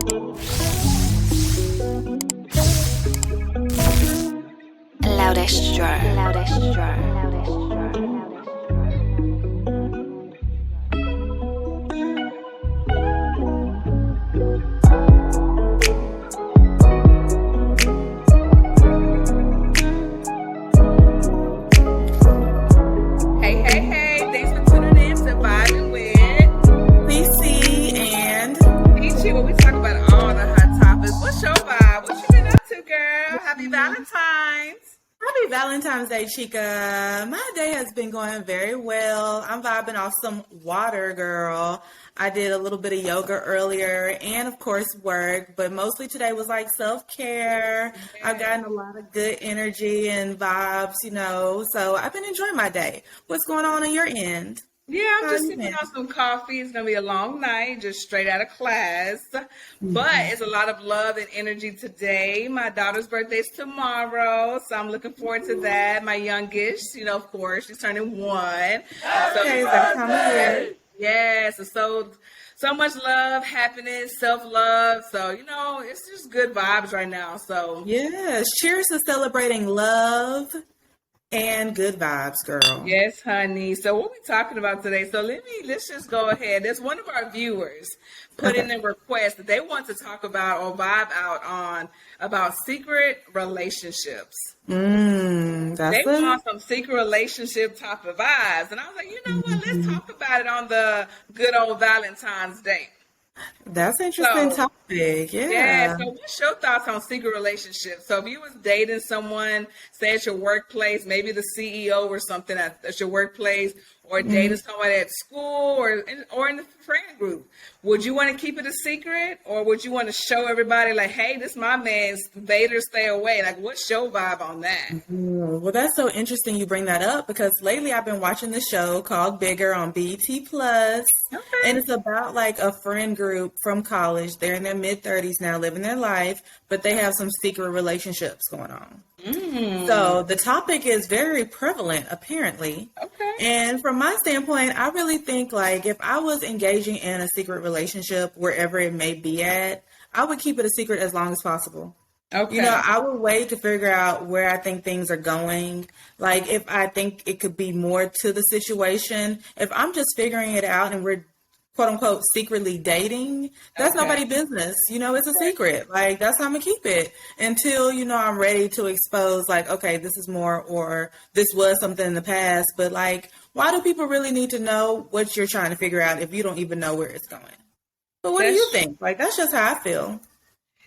Loudest drawer. Loudest drawer. Loudest drawer. Hey, hey, hey. Thanks for tuning in to Vibing with CeCe and CeCe, where we talk about all the hot topics. What's your vibe? What you been up to, girl? Happy Valentine's. Happy Valentine's Day, Chica. My day has been going very well. I'm vibing off some water, girl. I did a little bit of yoga earlier and, of course, work, but mostly today was like self-care. I've gotten a lot of good energy and vibes, so I've been enjoying my day. What's going on your end? Yeah, I'm just sipping on some coffee. It's going to be a long night, just straight out of class. But it's a lot of love and energy today. My daughter's birthday's tomorrow, so I'm looking forward to that. My youngest, of course, she's turning 1. Okay, that's time of year. Yes, so much love, happiness, self-love. So, it's just good vibes right now. So, Yes, cheers to celebrating love and good vibes, girl. yes, honey. So what we talking about today? So let's just go ahead. There's one of our viewers put in a request that they want to talk about or vibe out on about secret relationships. That's They want some secret relationship type of vibes. And I was like, you know what? Let's talk about it on the good old Valentine's Day. That's an interesting topic. Yeah. So what's your thoughts on secret relationships? So if you was dating someone, say at your workplace, maybe the CEO or something at your workplace, or dating someone at school or in the friend group, would you want to keep it a secret, or would you want to show everybody like, hey, this is my man, Vader, stay away? Like, what's your vibe on that? Well, that's so interesting you bring that up because lately I've been watching this show called Bigger on BET Plus, and it's about like a friend group from college. They're in their mid-30s now, living their life, but they have some secret relationships going on. So the topic is very prevalent, apparently. Okay. And from my standpoint, I really think like if I was engaging in a secret relationship, wherever it may be at, I would keep it a secret as long as possible. Okay. I would wait to figure out where I think things are going. Like if I think it could be more to the situation, if I'm just figuring it out and we're quote unquote secretly dating, that's nobody's business. It's a secret. Like that's how I'm gonna keep it until, I'm ready to expose like, okay, this is more, or this was something in the past. But like, why do people really need to know what you're trying to figure out if you don't even know where it's going? But what do you think? Like, that's just how I feel.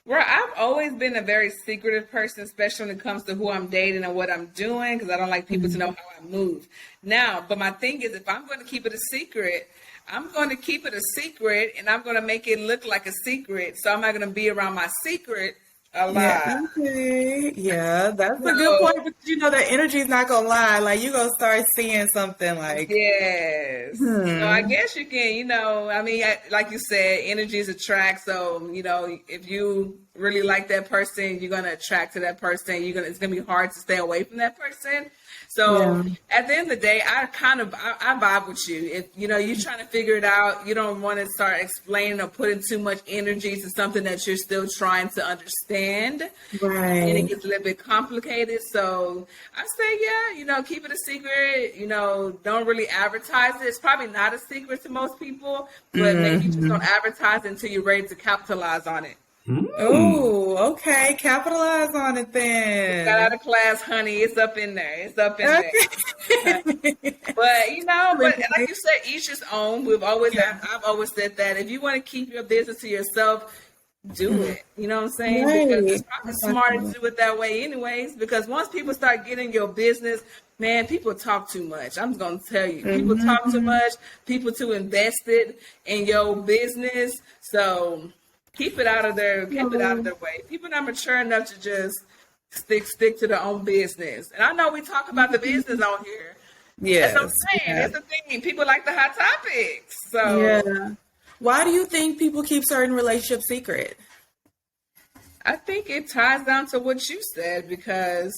Well, I've always been a very secretive person, especially when it comes to who I'm dating and what I'm doing, because I don't like people to know how I move. Now, but my thing is, if I'm going to keep it a secret, I'm going to keep it a secret, and I'm going to make it look like a secret. So I'm not going to be around my secret a lot. Yeah, okay. Yeah, that's a good point. But that energy is not going to lie. Like, you're going to start seeing something like... Yes. So I guess you can, like you said, energies attract. So, if you really like that person, you're going to attract to that person. It's going to be hard to stay away from that person. So at the end of the day, I vibe with you. If, you're trying to figure it out, you don't want to start explaining or putting too much energy to something that you're still trying to understand. Right. And it gets a little bit complicated. So I say, keep it a secret. Don't really advertise it. It's probably not a secret to most people, but maybe just don't advertise it until you're ready to capitalize on it. Oh, okay. Capitalize on it then. Got out of class, honey. It's up in there. But like you said, each his own. I've always said that if you want to keep your business to yourself, do it. You know what I'm saying? Right. Because it's probably smarter to do it that way anyways, because once people start getting your business, man, people talk too much. I'm just going to tell you. People talk too much. People too invested in your business. So... keep it out of their way. People not mature enough to just stick to their own business. And I know we talk about the business on here. Yes. That's what I'm saying. That's the thing. People like the hot topics. So why do you think people keep certain relationships secret? I think it ties down to what you said, because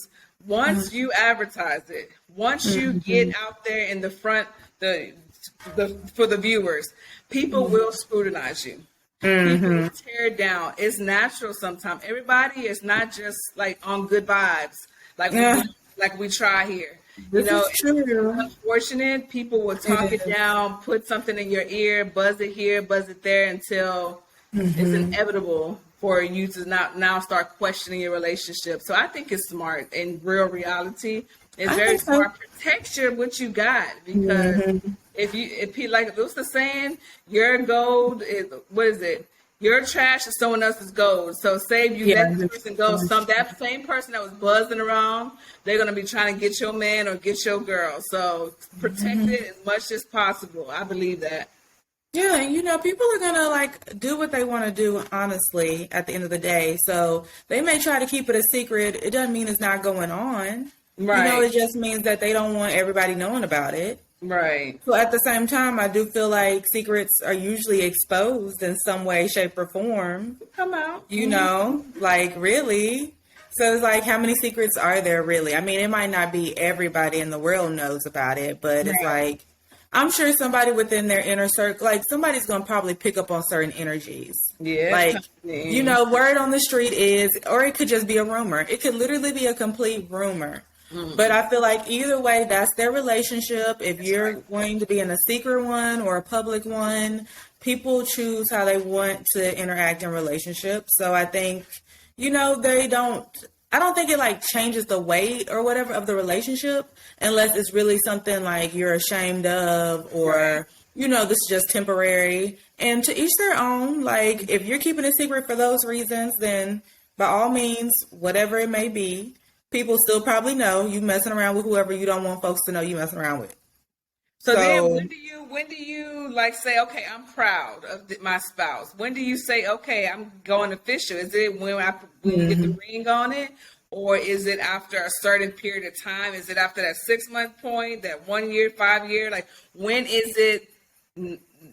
once you advertise it, once you get out there in the front, for the viewers, people will scrutinize you. People tear down. It's natural sometimes. Everybody is not just like on good vibes, like Yeah, like we try here. You this know, is true. it's unfortunate. People will talk it It is. down, put something in your ear, buzz it here, buzz it there until it's inevitable for you to not now start questioning your relationship. So I think it's smart. In real reality, it's I very think so. smart. Protect your what you got, because if he like what's the saying? Your gold is what is it? Your trash is someone else's gold. So say if you Yeah, let this person go, that same person that was buzzing around, they're gonna be trying to get your man or get your girl. So protect it as much as possible. I believe that. Yeah, and people are gonna like do what they want to do, honestly, at the end of the day. So they may try to keep it a secret. It doesn't mean it's not going on. Right. It just means that they don't want everybody knowing about it. Right. So at the same time, I do feel like secrets are usually exposed in some way, shape, or form. Come out. Like really. So it's like, how many secrets are there really? I mean, it might not be everybody in the world knows about it, but it's like, I'm sure somebody within their inner circle, like somebody's going to probably pick up on certain energies. Yeah. Like, word on the street is, or it could just be a rumor. It could literally be a complete rumor. But I feel like either way, that's their relationship. If you're going to be in a secret one or a public one, people choose how they want to interact in relationships. So I think, I don't think it like changes the weight or whatever of the relationship unless it's really something like you're ashamed of or, this is just temporary. And to each their own. Like, if you're keeping a secret for those reasons, then by all means, whatever it may be, people still probably know you messing around with whoever you don't want folks to know you messing around with. So then when do you like say, okay, I'm proud of my spouse? When do you say, okay, I'm going official? Is it when you get the ring on it? Or is it after a certain period of time? Is it after that 6-month point, that 1 year, 5 year? Like, when is it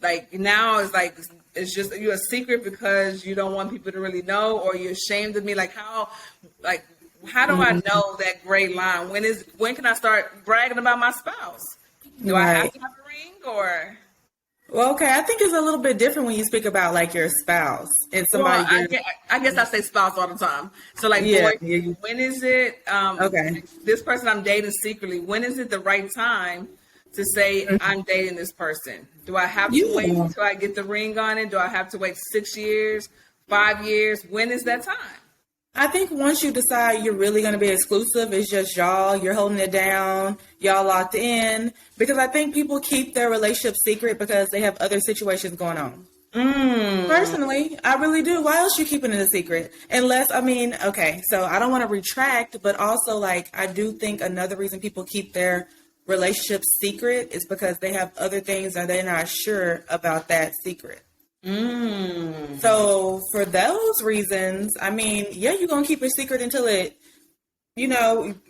like now is like, it's just you a secret because you don't want people to really know, or you're ashamed of me? Like how do I know that gray line? When can I start bragging about my spouse? Do I have to have a ring or? Well, okay, I think it's a little bit different when you speak about like your spouse and somebody. Well, I guess I say spouse all the time. So like, when is it? Okay, this person I'm dating secretly. When is it the right time to say I'm dating this person? Do I have to wait until I get the ring on it? Do I have to wait 6 years, 5 years? When is that time? I think once you decide you're really going to be exclusive, it's just y'all, you're holding it down, y'all locked in. Because I think people keep their relationship secret because they have other situations going on. Personally, I really do. Why else you keeping it a secret? Unless, okay, so I don't want to retract, but also like, I do think another reason people keep their relationship secret is because they have other things and they're not sure about that secret. So for those reasons, you're going to keep it secret until it,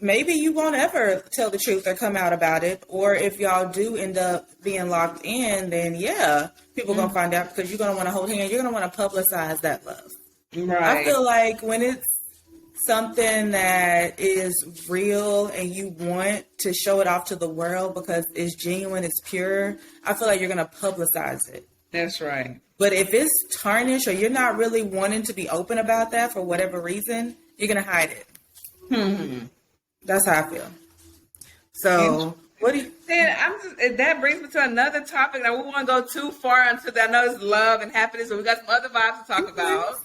maybe you won't ever tell the truth or come out about it. Or if y'all do end up being locked in, then people going to find out because you're going to want to hold hands. You're going to want to publicize that love. Right. I feel like when it's something that is real and you want to show it off to the world because it's genuine, it's pure, I feel like you're going to publicize it. That's right. But if it's tarnished or you're not really wanting to be open about that for whatever reason, you're going to hide it. That's how I feel. So, what do you... That brings me to another topic. Now, we won't go too far into that. I know it's love and happiness, but we got some other vibes to talk about.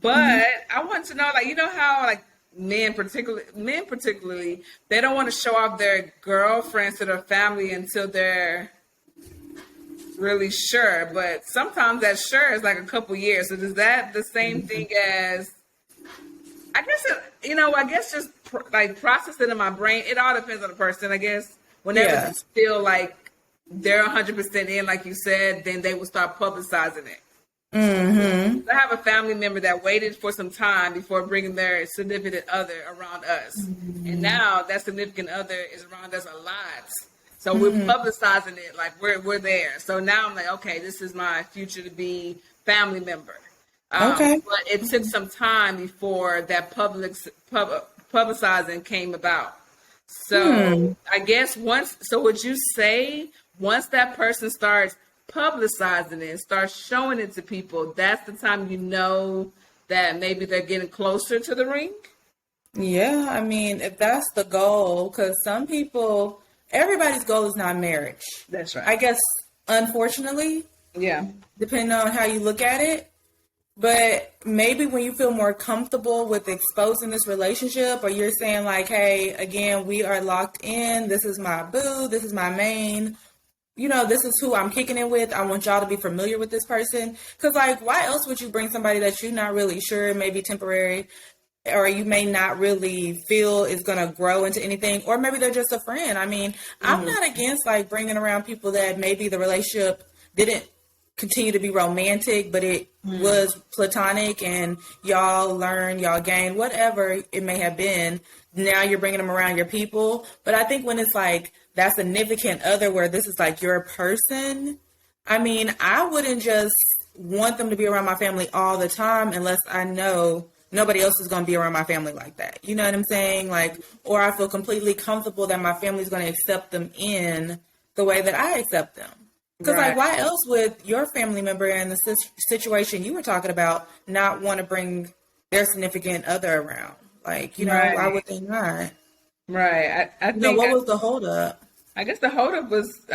But I want to know, like, how, like, men particularly, they don't want to show off their girlfriends to their family until they're really sure, but sometimes that sure is like a couple years. So is that the same thing as? I guess just process it in my brain. It all depends on the person. I guess whenever you feel like they're 100% in, like you said, then they will start publicizing it. I have a family member that waited for some time before bringing their significant other around us, and now that significant other is around us a lot. So we're publicizing it like we're there. So now I'm like, okay, this is my future to be family member. But it took some time before that publicizing came about. So I guess would you say once that person starts publicizing it, start showing it to people, that's the time you know that maybe they're getting closer to the ring. Yeah, I mean, if that's the goal, because some people, everybody's goal is not marriage. That's right. I guess, unfortunately, Yeah. depending on how you look at it. But maybe when you feel more comfortable with exposing this relationship, or you're saying like, hey, again, we are locked in. This is my boo. This is my main. This is who I'm kicking it with. I want y'all to be familiar with this person. Because, like, why else would you bring somebody that you're not really sure, maybe temporary, or you may not really feel is going to grow into anything, or maybe they're just a friend. I mean, I'm not against like bringing around people that maybe the relationship didn't continue to be romantic, but it was platonic, and y'all learn, y'all gain, whatever it may have been. Now you're bringing them around your people. But I think when it's like that significant other where this is like your person, I mean, I wouldn't just want them to be around my family all the time unless I know nobody else is going to be around my family like that. You know what I'm saying? Like, or I feel completely comfortable that my family's going to accept them in the way that I accept them. Because, like, why else would your family member in the situation you were talking about not want to bring their significant other around? Like, why would they not? Right. I think what was the holdup? I guess the holdup was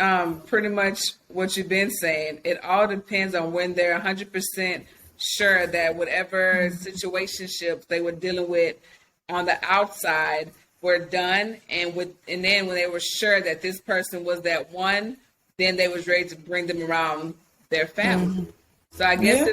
pretty much what you've been saying. It all depends on when they're 100% sure that whatever situationships they were dealing with on the outside were done, and then when they were sure that this person was that one, then they was ready to bring them around their family. So I guess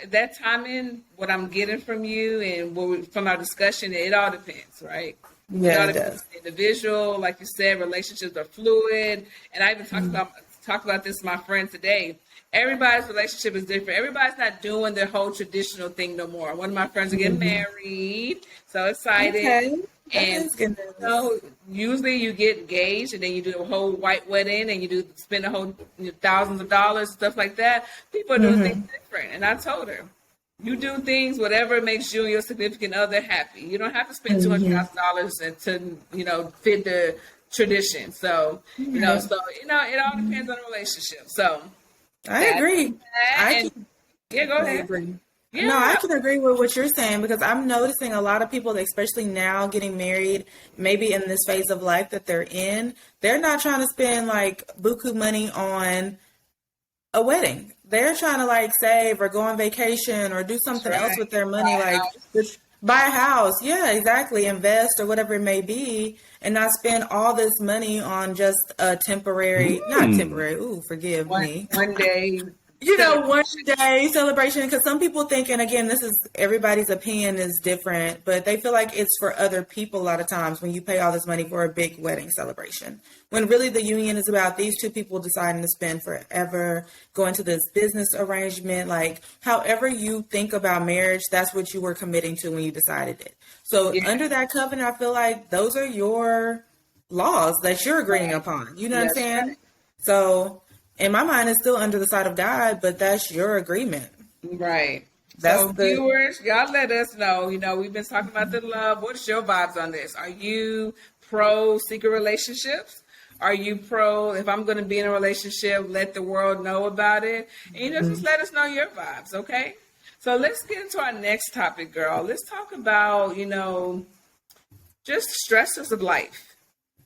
that timing, what I'm getting from you and from our discussion, it all depends, right? Yeah, it does. Individual, like you said, relationships are fluid, and I even talked about this with my friend today. Everybody's relationship is different. Everybody's not doing their whole traditional thing no more. One of my friends are getting married, so excited. Okay. And usually you get engaged and then you do a whole white wedding and you spend a whole thousands of dollars, stuff like that. People are doing things different. And I told her, you do things, whatever makes you and your significant other happy. You don't have to spend $200,000 to fit the tradition. So, it all depends on the relationship. So I agree. Go ahead. I agree. Yeah. No, I can agree with what you're saying, because I'm noticing a lot of people, especially now getting married, maybe in this phase of life that they're in, they're not trying to spend like buku money on a wedding. They're trying to like save or go on vacation or do something else with their money, buy a house. Yeah, exactly. Invest or whatever it may be, and not spend all this money on just a temporary, not temporary. Ooh, forgive me. One day. One day celebration, because some people think, and again, this is everybody's opinion is different, but they feel like it's for other people a lot of times when you pay all this money for a big wedding celebration. When really the union is about these two people deciding to spend forever, go into this business arrangement, like however you think about marriage, that's what you were committing to when you decided it. So under that covenant, I feel like those are your laws that you're agreeing upon. You know what I'm saying? Right. So in my mind, it's still under the side of God, but that's your agreement. Right. So viewers, y'all let us know. We've been talking about the love. What's your vibes on this? Are you pro secret relationships? Are you pro, if I'm going to be in a relationship, let the world know about it? And, just let us know your vibes, okay? So let's get into our next topic, girl. Let's talk about, just stresses of life.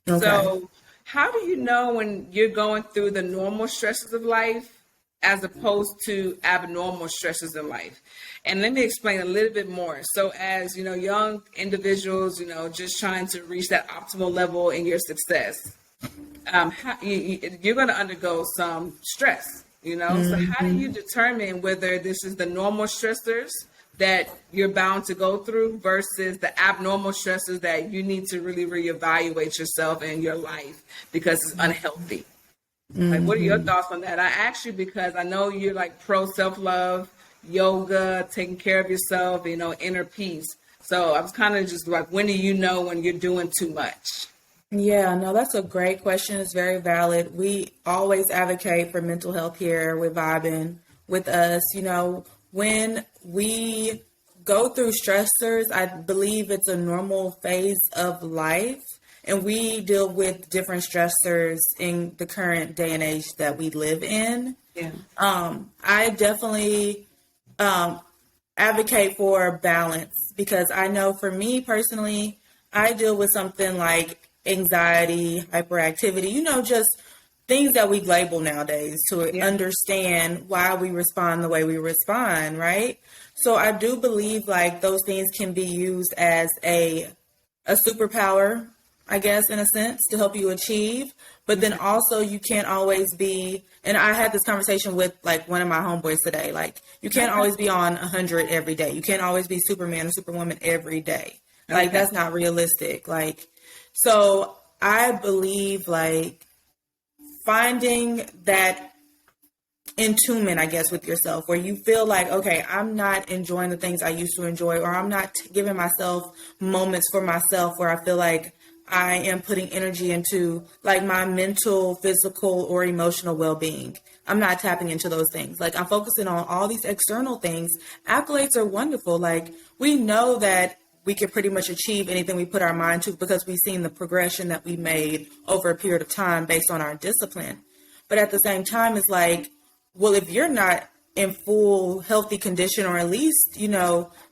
Okay. So how do you know when you're going through the normal stresses of life as opposed to abnormal stresses in life? And let me explain a little bit more. So as, young individuals, just trying to reach that optimal level in your success, you're going to undergo some stress, So how do you determine whether this is the normal stressors that you're bound to go through versus the abnormal stressors that you need to really reevaluate yourself and your life because it's unhealthy? Like, what are your thoughts on that? I ask you because I know you're like pro self-love, yoga, taking care of yourself, inner peace. So I was kind of just like, when do you know when you're doing too much? Yeah, no, that's a great question. It's very valid. We always advocate for mental health here with Vibin, with us. When we go through stressors, I believe it's a normal phase of life, and we deal with different stressors in the current day and age that we live in. Yeah. I definitely advocate for balance because I know for me personally, I deal with something like anxiety, hyperactivity, just things that we label nowadays to Yeah. understand why we respond the way we respond, right? So I do believe like those things can be used as a superpower, I guess, in a sense, to help you achieve. But then also, you can't always be. And I had this conversation with like one of my homeboys today. Like, you can't always be on 100 every day. You can't always be Superman or Superwoman every day. Like, Okay. that's not realistic. Like, so I believe like finding that entombment, I guess, with yourself, where you feel like, okay, I'm not enjoying the things I used to enjoy, or I'm not giving myself moments for myself where I feel like I am putting energy into like my mental, physical, or emotional well-being. I'm not tapping into those things. Like, I'm focusing on all these external things. Accolades are wonderful. Like, we know that we can pretty much achieve anything we put our mind to because we've seen the progression that we made over a period of time based on our discipline. But at the same time, it's like, well, if you're not in full healthy condition, or at least,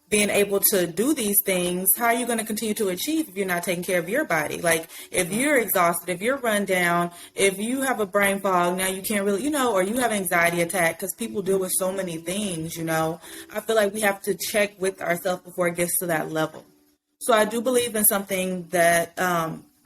being able to do these things, how are you going to continue to achieve if you're not taking care of your body? Like, if you're exhausted, if you're run down, if you have a brain fog, now you can't really, or you have an anxiety attack, because people deal with so many things, I feel like we have to check with ourselves before it gets to that level. So I do believe in something that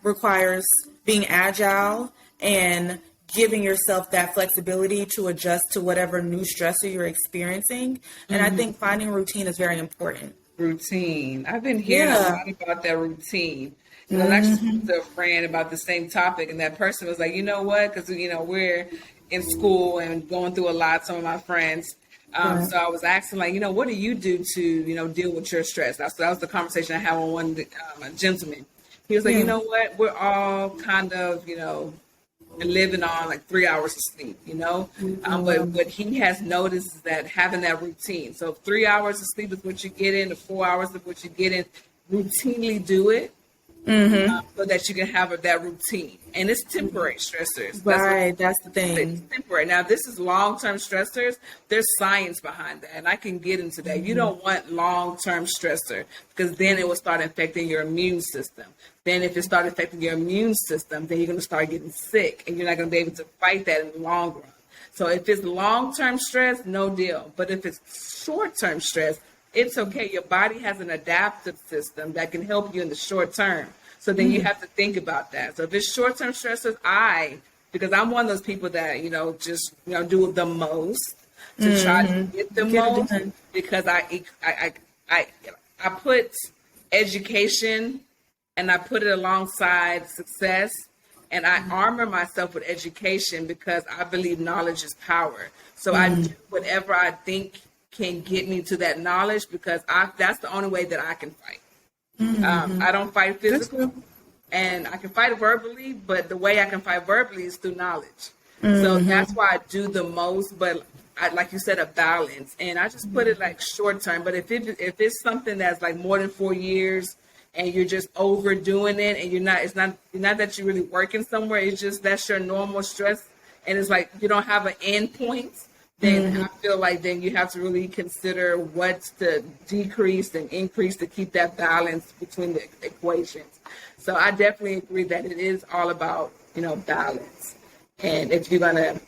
requires being agile and giving yourself that flexibility to adjust to whatever new stressor you're experiencing. And I think finding routine is very important. Routine. I've been hearing a lot about that routine. And I was actually speaking to a friend about the same topic, and that person was like, you know what? Because, we're in school and going through a lot, some of my friends. So I was asking, like, what do you do to, deal with your stress? That was the conversation I had with one gentleman. He was like, you know what? We're all kind of, living on like 3 hours of sleep, but what he has noticed is that having that routine. So if 3 hours of sleep is what you get in, the 4 hours of what you get in, routinely do it. So that you can have that routine. And it's temporary stressors. That's the thing. It's temporary. Now, this is long-term stressors. There's science behind that, and I can get into that. You don't want long-term stressor, because then it will start affecting your immune system. Then if it starts affecting your immune system, then you're going to start getting sick, and you're not going to be able to fight that in the long run. So if it's long-term stress, no deal. But if it's short-term stress, it's okay. Your body has an adaptive system that can help you in the short term. So then you have to think about that. So if it's short-term stressors, because I'm one of those people that, just, do the most to try to get the most, because I put education and I put it alongside success, and I armor myself with education because I believe knowledge is power. So I do whatever I think can get me to that knowledge, because that's the only way that I can fight. I don't fight physically, and I can fight verbally, but the way I can fight verbally is through knowledge. So that's why I do the most, but like you said, a balance. And I just put it like short term, but if it's something that's like more than 4 years and you're just overdoing it, and it's not that you're really working somewhere, it's just that's your normal stress, and it's like you don't have an end point, then I feel like then you have to really consider what's to decrease and increase to keep that balance between the equations. So I definitely agree that it is all about, balance. And if you're going to,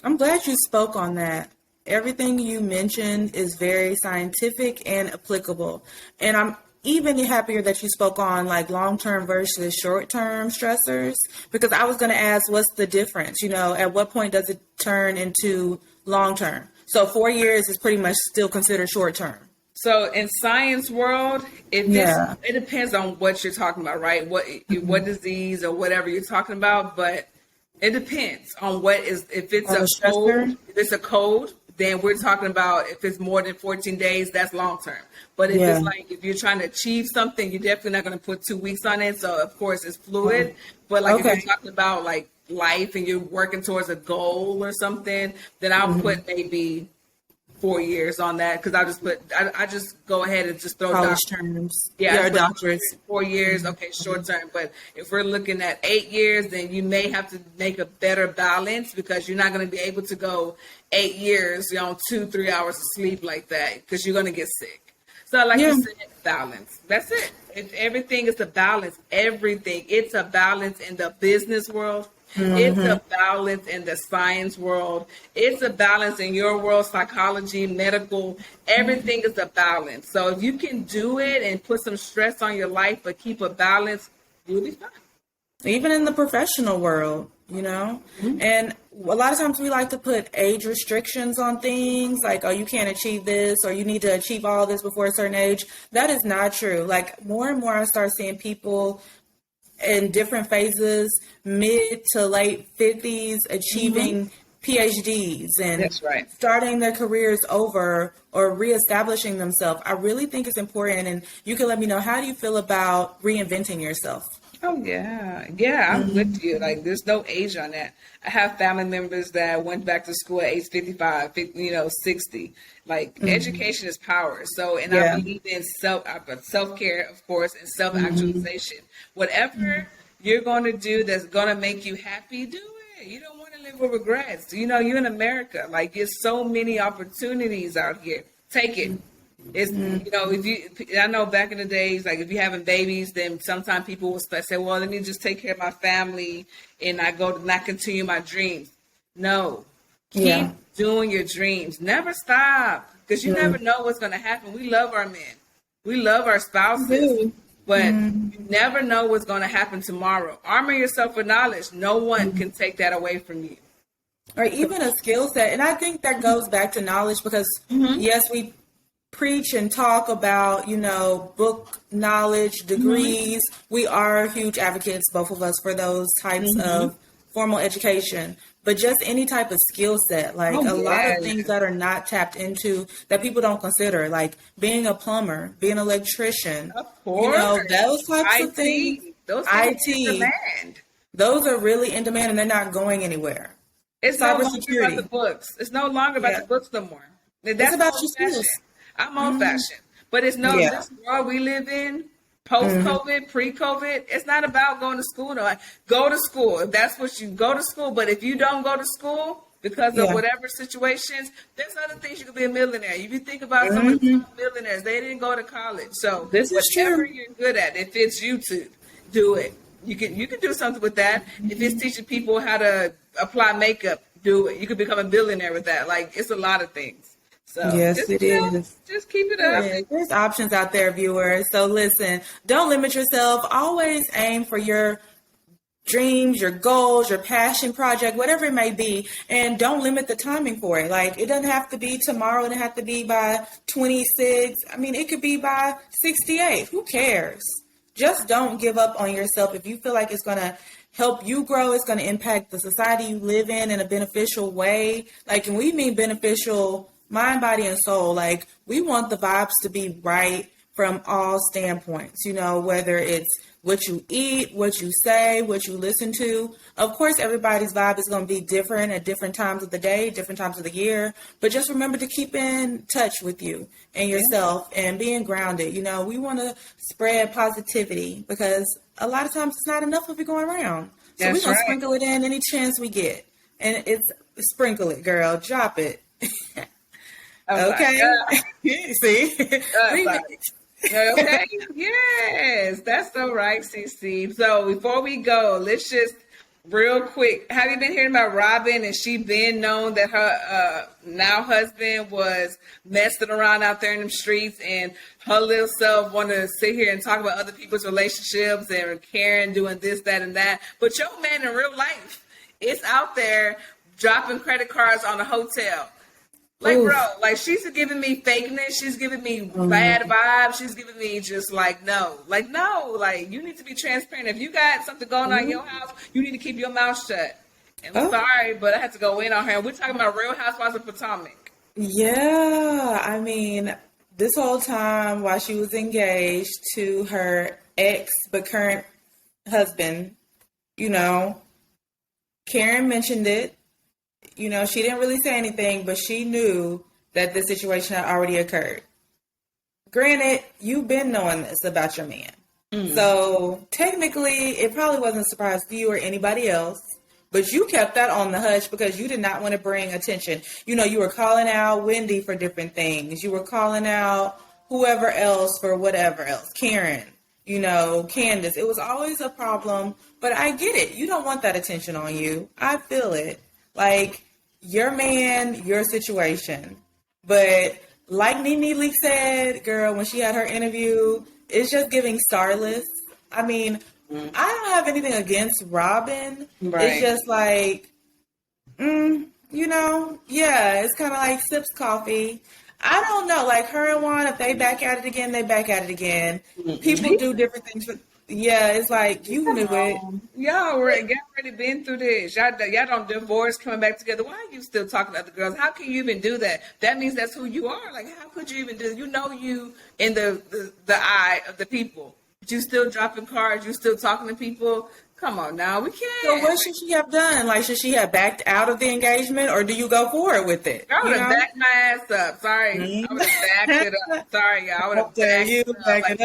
I'm glad you spoke on that. Everything you mentioned is very scientific and applicable. And I'm even happier that you spoke on like long-term versus short-term stressors, because I was going to ask, what's the difference? At what point does it turn into long-term? So 4 years is pretty much still considered short-term. So in science world, it depends on what you're talking about, right? What disease or whatever you're talking about, but it depends on if it's a cold, if it's a cold, then we're talking about if it's more than 14 days, that's long term. But if it's like, if you're trying to achieve something, you're definitely not going to put 2 weeks on it. So of course it's fluid. But like if you're talking about like life and you're working towards a goal or something, then I'll put maybe 4 years on that because I just go ahead and just throw College terms. Yeah, Yeah, I or put doctorates. 4 years. Okay, short term. But if we're looking at 8 years, then you may have to make a better balance because you're not going to be able to go 8 years, 2-3 hours of sleep like that because you're going to get sick. So, like you said, balance. That's it. Everything is a balance. Everything. It's a balance in the business world. It's a balance in the science world. It's a balance in your world, psychology, medical. Everything is a balance. So if you can do it and put some stress on your life, but keep a balance, you'll be fine. Even in the professional world, and a lot of times we like to put age restrictions on things like, oh, you can't achieve this or you need to achieve all this before a certain age. That is not true. Like more and more I start seeing people in different phases, mid to late 50s, achieving PhDs and That's right. starting their careers over or reestablishing themselves. I really think it's important. And you can let me know, how do you feel about reinventing yourself? Oh yeah, I'm with you. Like, there's no age on that. I have family members that went back to school at age 55, 60. Like, education is power. So, and I believe in self-care, of course, and self-actualization. Whatever you're going to do that's going to make you happy, do it. You don't want to live with regrets. You're in America. Like, there's so many opportunities out here. Take it. It's I know back in the days, like if you're having babies, then sometimes people will say, well, let me just take care of my family and not continue my dreams. No, keep doing your dreams. Never stop, because you never know what's going to happen. We love our men, we love our spouses, but you never know what's going to happen tomorrow. Armor yourself with knowledge. No one can take that away from you. Or even a skill set. And I think that goes back to knowledge because yes, we preach and talk about, book knowledge, degrees. We are huge advocates, both of us, for those types of formal education. But just any type of skill set, like a lot of things that are not tapped into that people don't consider, like being a plumber, being an electrician, of course, those types of things. Those things are in demand. Those are really in demand and they're not going anywhere. It's no longer about the books. It's no longer about the books no more. That's about your skills. I'm old fashioned, but it's this world we live in, post COVID, pre COVID. It's not about going to school. No, go to school. If that's what you go to school, but if you don't go to school because of whatever situations, there's other things you could be a millionaire. If you think about some of the millionaires, they didn't go to college. So this is whatever true. you're good at, if it's YouTube, do it. You can do something with that. If it's teaching people how to apply makeup, do it. You could become a billionaire with that. Like, it's a lot of things. So yes, it is. Just keep it up. Yeah, there's options out there, viewers. So listen, don't limit yourself. Always aim for your dreams, your goals, your passion project, whatever it may be. And don't limit the timing for it. Like, it doesn't have to be tomorrow. It doesn't have to be by 26. I mean, it could be by 68. Who cares? Just don't give up on yourself. If you feel like it's going to help you grow, it's going to impact the society you live in a beneficial way. Like, and we mean beneficial mind, body, and soul. Like, we want the vibes to be right from all standpoints, whether it's what you eat, what you say, what you listen to. Of course, everybody's vibe is going to be different at different times of the day, different times of the year. But just remember to keep in touch with you and yourself and being grounded. We want to spread positivity because a lot of times it's not enough of it going around. So we're going to sprinkle it in any chance we get. And sprinkle it, girl. Drop it. Okay. See? Okay. Yes, that's so right, CeCe. So before we go, let's just real quick. Have you been hearing about Robin? And she been known that her now husband was messing around out there in the streets, and her little self wanted to sit here and talk about other people's relationships and Karen doing this, that, and that. But your man in real life is out there dropping credit cards on a hotel. Like, bro, like, she's giving me fakeness. She's giving me bad vibes. She's giving me just no. Like, you need to be transparent. If you got something going on in your house, you need to keep your mouth shut. And I'm sorry, but I had to go in on her. We're talking about Real Housewives of Potomac. Yeah. I mean, this whole time while she was engaged to her ex, but current husband, Karen mentioned it. She didn't really say anything, but she knew that this situation had already occurred. Granted, you've been knowing this about your man. So technically, it probably wasn't a surprise to you or anybody else, but you kept that on the hush because you did not want to bring attention. You know, you were calling out Wendy for different things. You were calling out whoever else for whatever else. Karen, you know, Candace. It was always a problem, but I get it. You don't want that attention on you. I feel it. Like, your man, your situation. But like Nene Leakes said, girl, when she had her interview, it's just giving starless. I mean, I don't have anything against Robin. Right. It's just like, you know, yeah, it's kind of like sips coffee. I don't know. Like her and Juan, if they back at it again, they back at it again. People do different things. Yeah, it's like you knew it. Y'all already been through this. Y'all don't divorce, coming back together. Why are you still talking to other girls? How can you even do that? That means that's who you are. Like, how could you even do? You know, you in the eye of the people, but you still dropping cards. You still talking to people. Come on now, we can't. So what should she have done? Like, should she have backed out of the engagement, or do you go forward with it? I would have backed my ass up. Sorry, I would have backed it up. Sorry, y'all. I would have backed it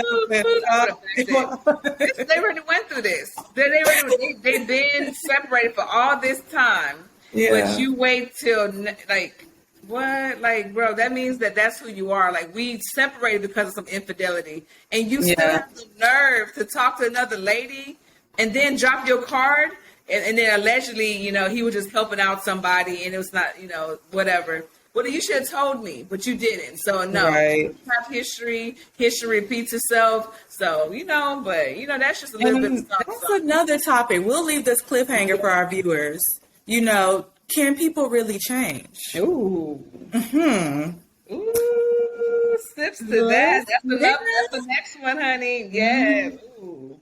up. They already went through this. They've been separated for all this time. Yeah. But you wait till like what? Like, bro, that means that's who you are. Like, we separated because of some infidelity, and you still have the nerve to talk to another lady. And then drop your card, and then allegedly, you know, he was just helping out somebody, and it was not, you know, whatever. Well, you should have told me, but you didn't. So, no. Right. Have history repeats itself. So, you know, but, you know, that's just a little bit of something. That's another topic. We'll leave this cliffhanger for our viewers. You know, can people really change? Ooh. Mm-hmm. Ooh, sips to that. That's the next one, honey. Yeah. Ooh.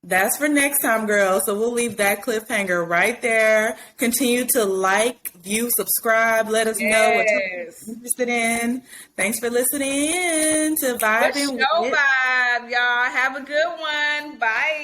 That's for next time, girls. So we'll leave that cliffhanger right there. Continue to like, view, subscribe. Let us know what you're interested in. Thanks for listening in to Vibe and Show Vibe, y'all. Have a good one. Bye.